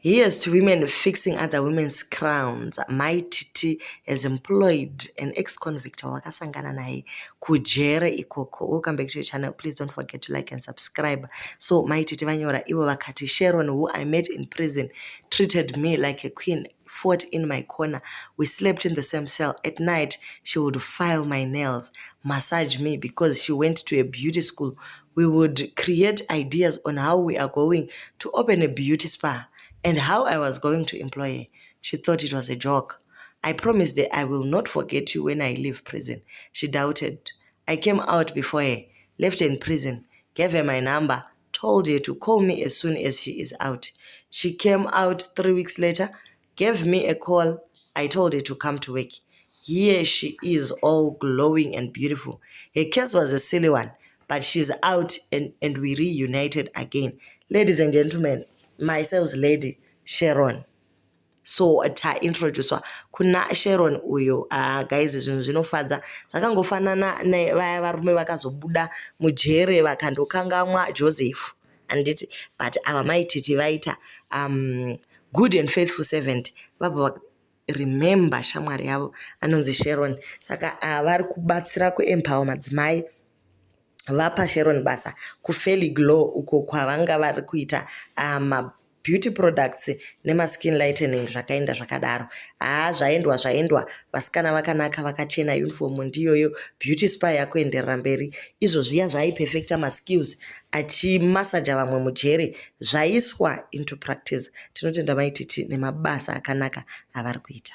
Here's to women fixing other women's crowns. Maitt has employed an ex-convict wakasangana naye kujere ikoko. Welcome back to your channel. Please don't forget to like and subscribe. So Maitt vanyora ivo vakati Sharon, who I met in prison, treated me like a queen, fought in my corner. We slept in the same cell. At night, she would file my nails, massage me because she went to a beauty school. We would create ideas on how we are going to open a beauty spa and how I was going to employ her. She thought it was a joke. I promised her I will not forget you when I leave prison. She doubted. I came out before her, left her in prison, gave her my number, told her to call me as soon as she is out. She came out 3 weeks later, gave me a call. I told her to come to work. Here she is, all glowing and beautiful. Her case was a silly one, but she's out and we reunited again. Ladies and gentlemen, my sales lady, Sharon. So introduce kuna Sharon uyo. Guys, zvinofadza zvakangofanana nevaya varume vakazobuda mujere vakandokangamwa Joseph. Anditi, but ava Maitt vaita good and faithful servant. Vabva remember shamwari yavo anonzi Sharon. Saka vari kubatsira kuempower madzimai. Vapa Sharon basa kuFeliglow uko kwavanga vari kuita beauty products nema skin lightening zvakaenda zvakadaro. Zvaendwa vasikana vakanaka vakachena uniform ndiyoyo beauty spa yako enderera mberi. Izvo zviya zvaiperfecta maskills achimasaja vamwe mujere zvaiswa into practice. Tinotenda Maitt nemabasa akanaka avari kuita.